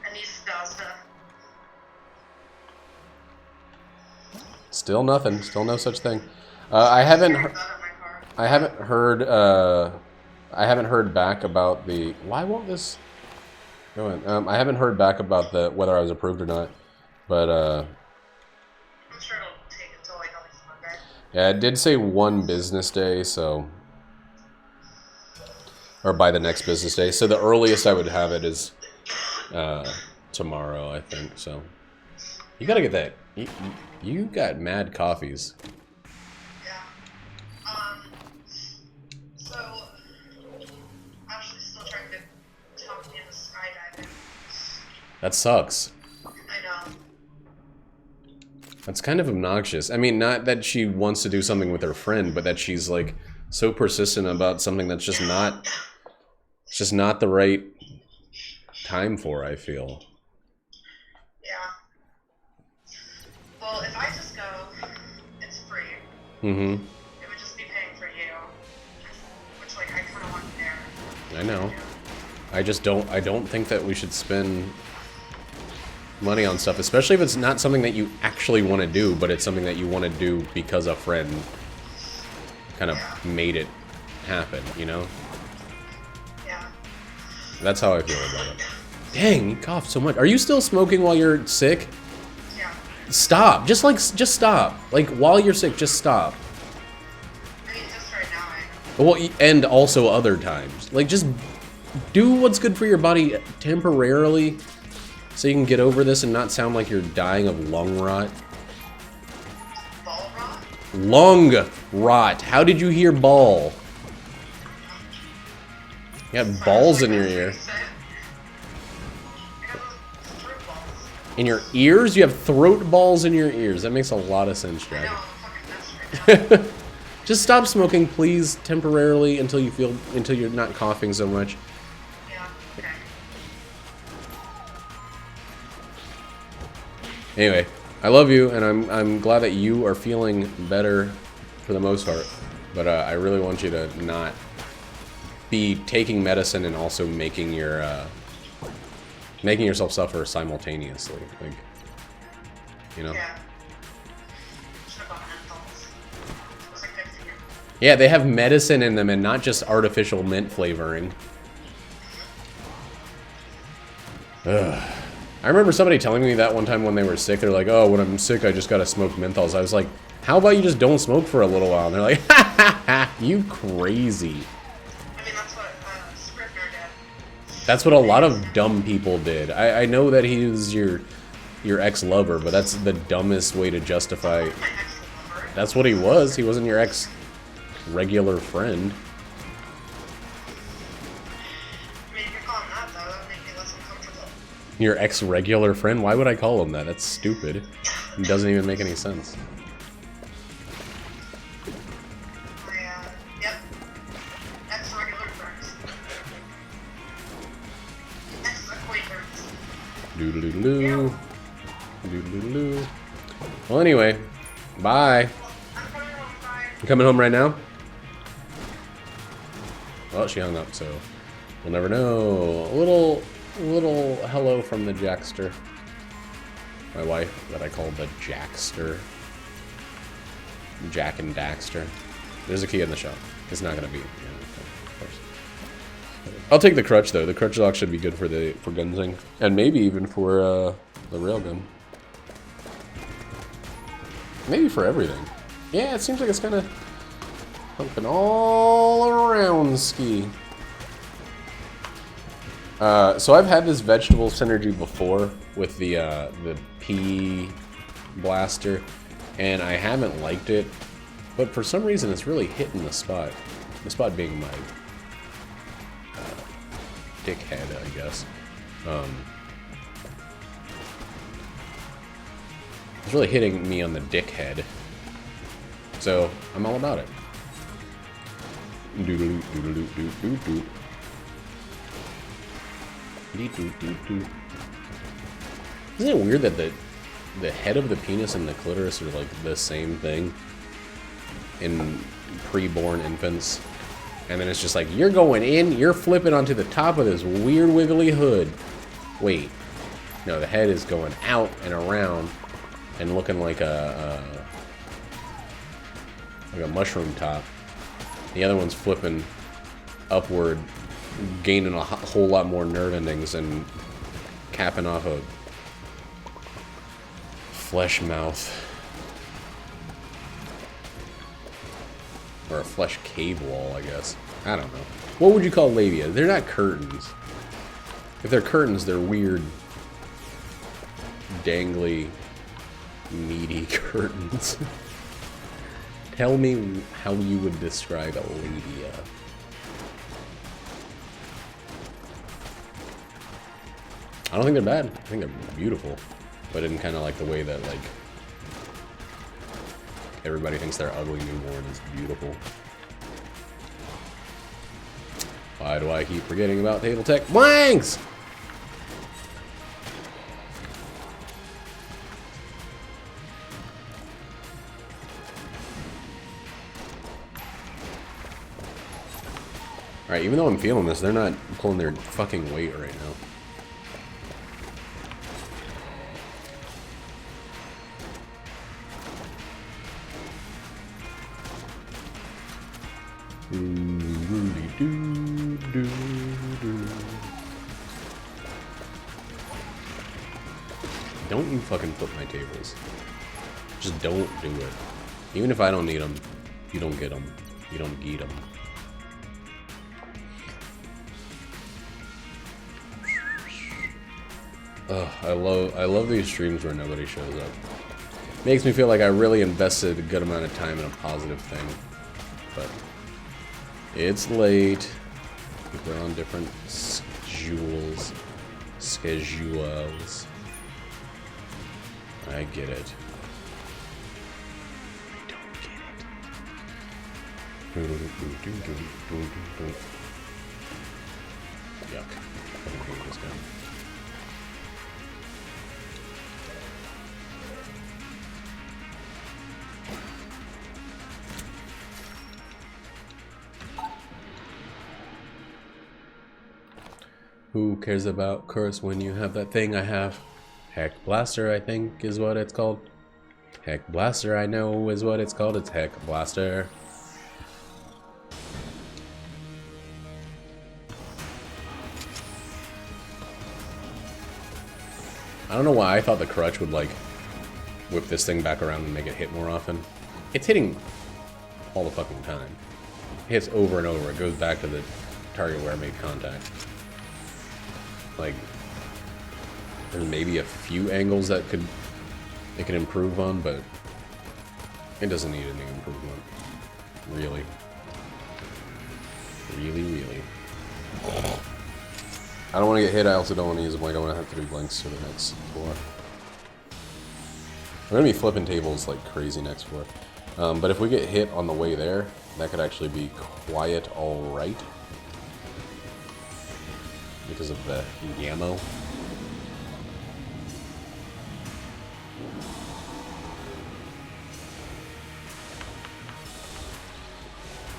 A Nissan. Still nothing. Still no such thing. I haven't heard back about the. Why won't this go in? I haven't heard back about the whether I was approved or not, but I'm sure it'll take until like at least Monday. yeah, it did say 1 business day, so or by the next business day. So the earliest I would have it is tomorrow, I think. So you gotta get that. You got mad coffees. Yeah. So actually still trying to talk me into skydiving. That sucks. I know. That's kind of obnoxious. I mean, not that she wants to do something with her friend, but that she's like so persistent about something that's just not, it's just not the right time for, I feel. Yeah. Well, if I just go, it's free. Mm-hmm. It would just be paying for you, which like I kind of want there. I know. I don't think that we should spend money on stuff, especially if it's not something that you actually want to do, but it's something that you want to do because a friend kind of made it happen, you know? Yeah. That's how I feel about it. Dang, you coughed so much. Are you still smoking while you're sick? Yeah. Stop. Just stop. Like, while you're sick, just stop. I mean, just right now, Well, and also other times. Like, just do what's good for your body temporarily so you can get over this and not sound like you're dying of lung rot. Ball rot? Lung rot. How did you hear ball? You got balls in your ear. In your ears? You have throat balls in your ears. That makes a lot of sense, Jack. Just stop smoking, please, temporarily until you're not coughing so much. Yeah, okay. Anyway, I love you, and I'm glad that you are feeling better for the most part. But I really want you to not be taking medicine and also making yourself suffer simultaneously. Like, you know? Yeah. Should've bought menthols. It was like 50 years. Yeah, they have medicine in them and not just artificial mint flavoring. Ugh. I remember somebody telling me that one time when they were sick. They're like, oh, when I'm sick, I just gotta smoke menthols. I was like, how about you just don't smoke for a little while? And they're like, ha ha ha, you crazy. I mean, that's what Scrivener did. That's what a lot of dumb people did. I know that he was your ex-lover, but that's the dumbest way to justify. My ex-lover. That's what he was. He wasn't your ex-regular friend. I mean, if you're calling that, though, that would make me less uncomfortable. Your ex-regular friend? Why would I call him that? That's stupid. It doesn't even make any sense. Yep. Ex-regular friends. Ex-acquaintance. Doodle-doodle-doo. Doodle-doodle-doo. Well, anyway. Bye. I'm coming home, bye. You coming home right now? Well, she hung up, so we'll never know. A little hello from the Jackster. My wife, that I call the Jackster. Jack and Daxter. There's a key in the shop. It's not gonna be. Yeah, of course. I'll take the crutch though. The crutch lock should be good for gunsing, and maybe even for the railgun. Maybe for everything. Yeah, it seems like it's kind of pumping all around ski. So I've had this vegetable synergy before with the pea blaster, and I haven't liked it, but for some reason it's really hitting the spot. The spot being my dickhead, I guess. It's really hitting me on the dickhead, so I'm all about it. Doodaloo, doodaloo, doo, doo, doo. Isn't it weird that the head of the penis and the clitoris are like the same thing in pre-born infants? And then it's just like, you're going in, you're flipping onto the top of this weird wiggly hood. Wait. No, the head is going out and around and looking like a mushroom top. The other one's flipping upward, gaining a whole lot more nerve endings and capping off a flesh mouth. Or a flesh cave wall, I guess. I don't know. What would you call labia? They're not curtains. If they're curtains, they're weird, dangly, meaty curtains. Tell me how you would describe a labia. I don't think they're bad. I think they're beautiful. But in kind of like the way that, like, everybody thinks their ugly newborn is beautiful. Why do I keep forgetting about table tech? Blanks! Alright, even though I'm feeling this, they're not pulling their fucking weight right now. Don't you fucking flip my tables. Just don't do it. Even if I don't need them, you don't get them. You don't get them. Ugh, I love these streams where nobody shows up. Makes me feel like I really invested a good amount of time in a positive thing. But it's late. People are on different schedules. I get it. I don't get it. Yuck. I don't hate this guy. Who cares about curse when you have that thing I have? Heck Blaster, I think, is what it's called. Heck Blaster, I know, is what it's called. It's Heck Blaster. I don't know why I thought the crutch would, like, whip this thing back around and make it hit more often. It's hitting all the fucking time. It hits over and over. It goes back to the target where I made contact. Like, there's maybe a few angles that it could improve on, but it doesn't need any improvement. Really. Really. I don't want to get hit, I also don't want to use them. Like, I want to have 3 blinks for the next 4. We're going to be flipping tables like crazy next 4. But if we get hit on the way there, that could actually be quite alright. Because of the Yamo.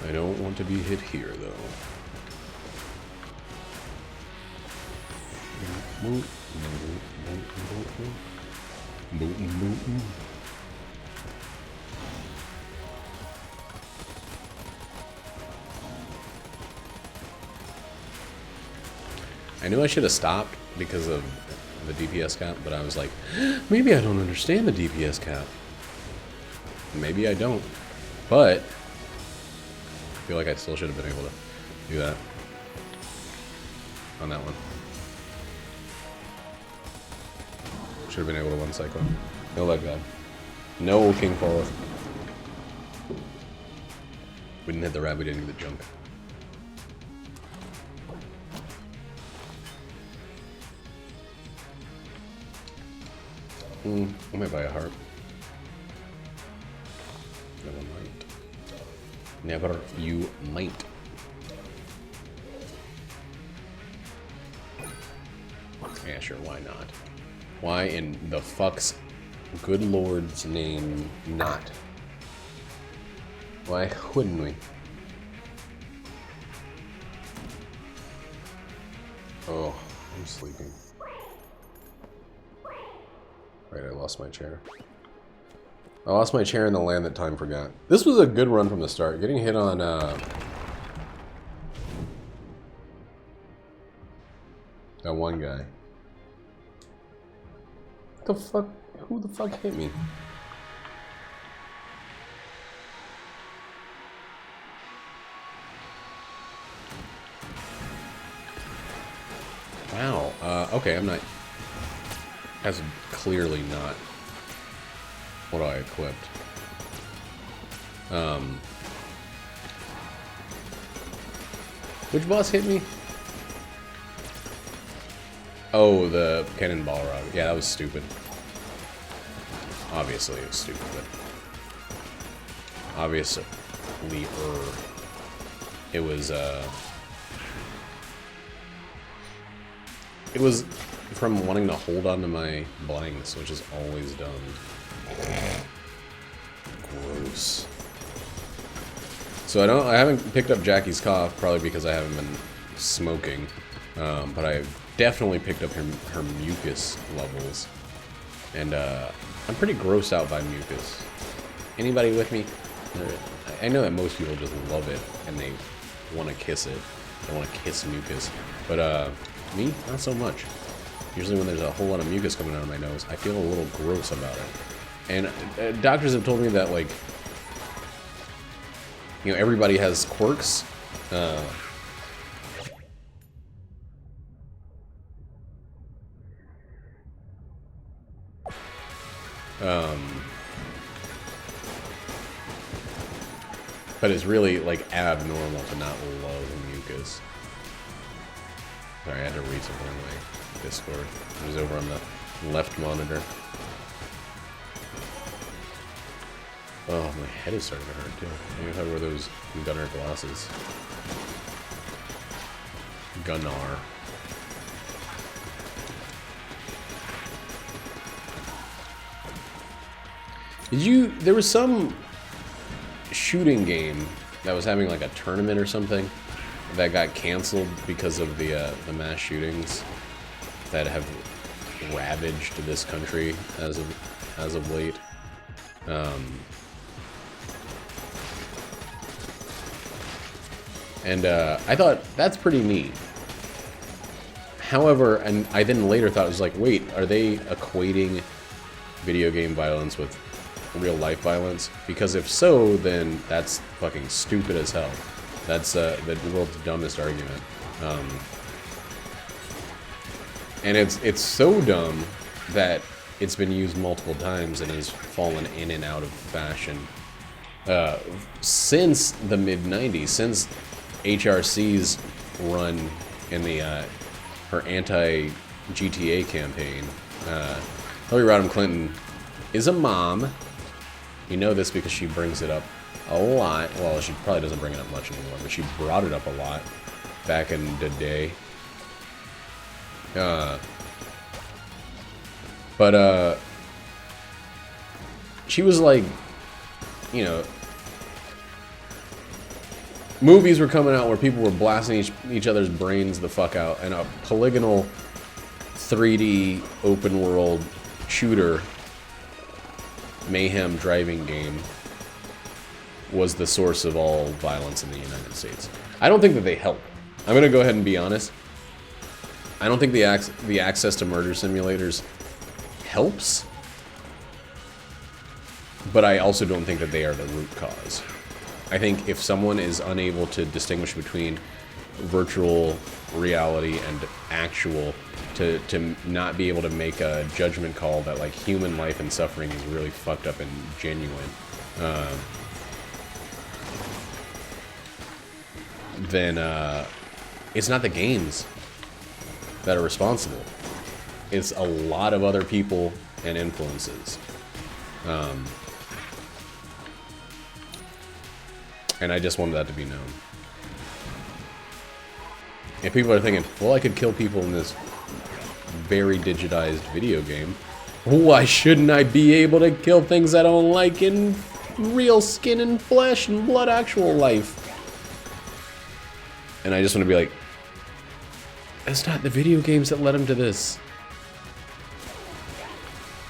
I don't want to be hit here, though. I knew I should have stopped because of the DPS cap, but I was like, maybe I don't understand the DPS cap. Maybe I don't. But I feel like I still should have been able to do that on that one. Should have been able to one cyclone. No leg god. No king forward. We didn't hit the rat, we didn't get the junk. I might buy a heart. Never mind. Never you might. Yeah, sure, why not? Why in the fuck's good lord's name not? Why wouldn't we? Oh, I'm sleeping. Right, I lost my chair. I lost my chair in the land that time forgot. This was a good run from the start. Getting hit on, that one guy. What the fuck? Who the fuck hit me? Wow. Okay, I'm not... That's clearly not what I equipped. Which boss hit me? Oh, the cannonball rod. Yeah, that was stupid. Obviously, it was stupid, but... Obviously, it was, It was from wanting to hold on to my blanks, which is always done. Gross. So I haven't picked up Jackie's cough, probably because I haven't been smoking. But I've definitely picked up her mucus levels. And I'm pretty grossed out by mucus. Anybody with me? I know that most people just love it and they want to kiss it. They want to kiss mucus. But me, not so much. Usually when there's a whole lot of mucus coming out of my nose, I feel a little gross about it. And doctors have told me that, like, you know, everybody has quirks. But it's really, like, abnormal to not love mucus. Sorry, I had to read something on my Discord. It was over on the left monitor. Oh, my head is starting to hurt, too. Maybe if I wear those Gunnar glasses. Gunnar. There was some shooting game that was having like a tournament or something that got canceled because of the mass shootings that have ravaged this country as of late. And I thought that's pretty neat. However, and I then later thought it was like, wait, are they equating video game violence with real life violence? Because if so, then that's fucking stupid as hell. That's the world's dumbest argument. And it's so dumb that it's been used multiple times and has fallen in and out of fashion since the mid-90s, since HRC's run in the her anti-GTA campaign. Hillary Rodham Clinton is a mom. You know this because she brings it up a lot. Well, she probably doesn't bring it up much anymore, but she brought it up a lot back in the day. But she was like, you know, movies were coming out where people were blasting each other's brains the fuck out, and a polygonal 3D open world shooter mayhem driving game was the source of all violence in the United States. I don't think that they help. I'm gonna go ahead and be honest. I don't think the access to murder simulators helps, but I also don't think that they are the root cause. I think if someone is unable to distinguish between virtual reality and actual, to not be able to make a judgment call that like human life and suffering is really fucked up and genuine, then it's not the games that are responsible. It's a lot of other people and influences. And I just wanted that to be known. If people are thinking, well, I could kill people in this very digitized video game, why shouldn't I be able to kill things I don't like in real skin and flesh and blood actual life? And I just want to be like, it's not the video games that led him to this.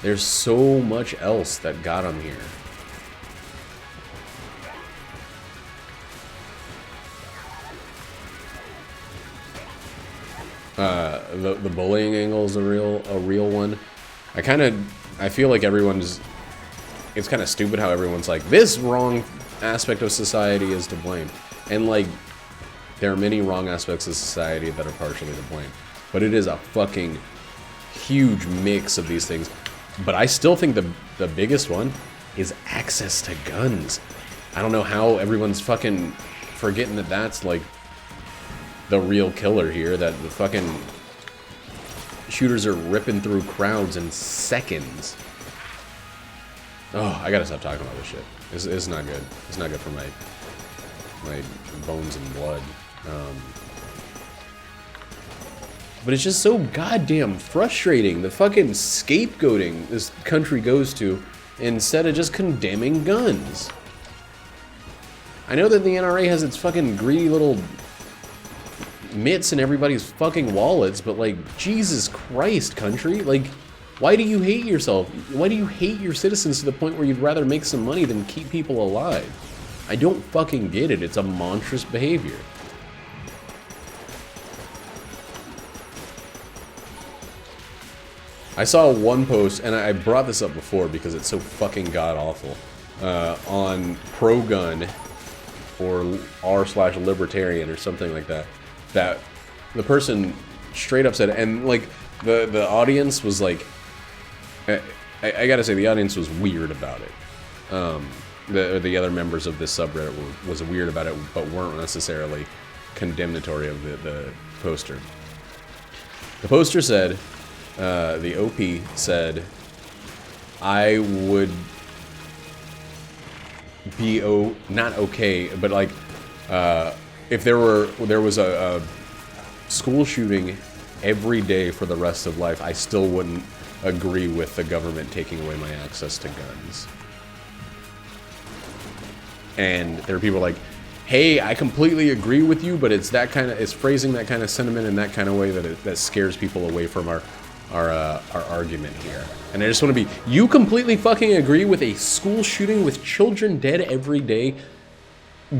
There's so much else that got him here. The bullying angle is a real one. I feel like it's kind of stupid how everyone's like, this wrong aspect of society is to blame. And like, there are many wrong aspects of society that are partially to blame. But it is a fucking huge mix of these things. But I still think the biggest one is access to guns. I don't know how everyone's fucking forgetting that that's like the real killer here, that the fucking shooters are ripping through crowds in seconds. Oh, I gotta stop talking about this shit. It's not good. It's not good for my bones and blood. But it's just so goddamn frustrating, the fucking scapegoating this country goes to instead of just condemning guns. I know that the NRA has its fucking greedy little mitts in everybody's fucking wallets, but like, Jesus Christ, country, like, why do you hate yourself? Why do you hate your citizens to the point where you'd rather make some money than keep people alive? I don't fucking get it. It's a monstrous behavior. I saw one post, and I brought this up before because it's so fucking god-awful, on pro-gun or r/libertarian or something like that, that the person straight up said, and like the audience was like, I gotta say the audience was weird about it. The other members of this subreddit was weird about it, but weren't necessarily condemnatory of the poster. The poster said, the OP said, I would be not okay, but like, if there was a school shooting every day for the rest of life, I still wouldn't agree with the government taking away my access to guns. And there are people like, hey, I completely agree with you, but it's phrasing that kind of sentiment in that kind of way that scares people away from our argument here. And I just want to be, you completely fucking agree with a school shooting with children dead every day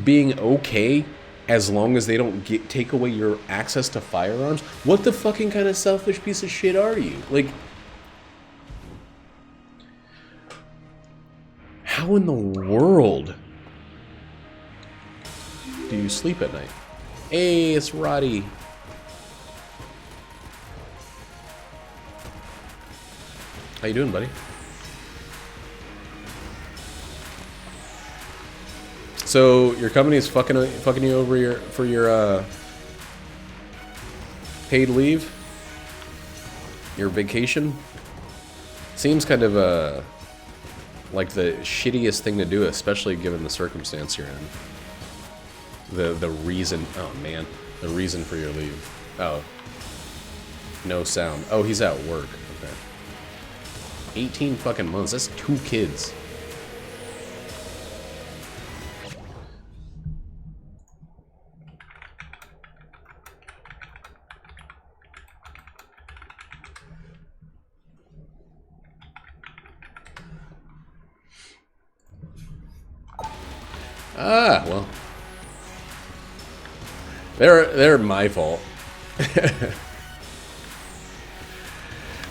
being okay as long as they don't take away your access to firearms? What the fucking kind of selfish piece of shit are you? Like, how in the world do you sleep at night? Hey, it's Roddy. How you doing, buddy? So your company is fucking you over for your paid leave, your vacation. Seems kind of like the shittiest thing to do, especially given the circumstance you're in. The reason, oh man, the reason for your leave. Oh, no sound. Oh, he's at work. Okay. 18 fucking months. That's 2 kids. Ah, well. They're my fault.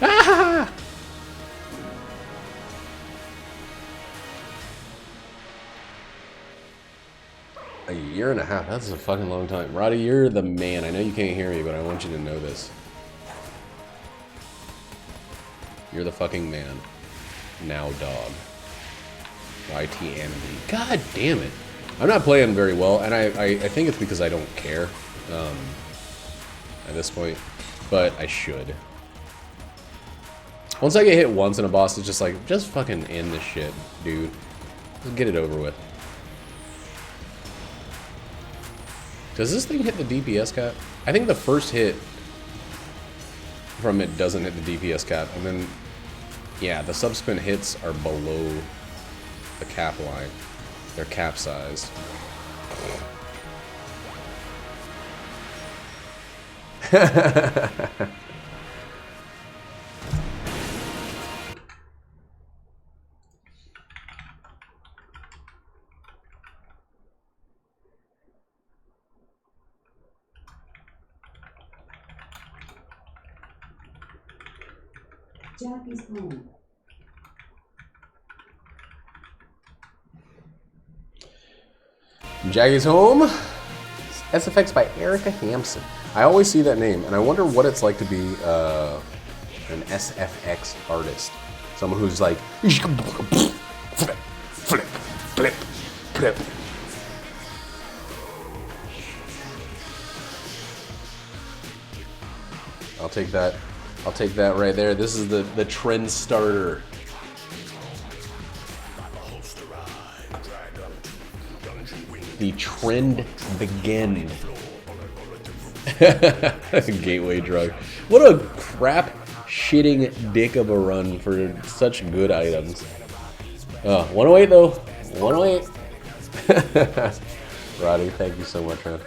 Ah! A year and a half. That's a fucking long time. Roddy, you're the man. I know you can't hear me, but I want you to know this. You're the fucking man. Now, dog. YT Amity. God damn it. I'm not playing very well, and I think it's because I don't care at this point, but I should. Once I get hit once in a boss, it's just like, just fucking end this shit, dude. Just get it over with. Does this thing hit the DPS cap? I think the first hit from it doesn't hit the DPS cap, and then, yeah, the subsequent hits are below the cap line. They're capsized. Jackie's home. Jackie's Home. SFX by Erica Hampson. I always see that name, and I wonder what it's like to be an SFX artist. Someone who's like, flip, flip, flip, flip. I'll take that. I'll take that right there. This is the trend starter. The trend begin. Gateway drug. What a crap shitting dick of a run for such good items. 108 though. 108. Roddy, thank you so much, man.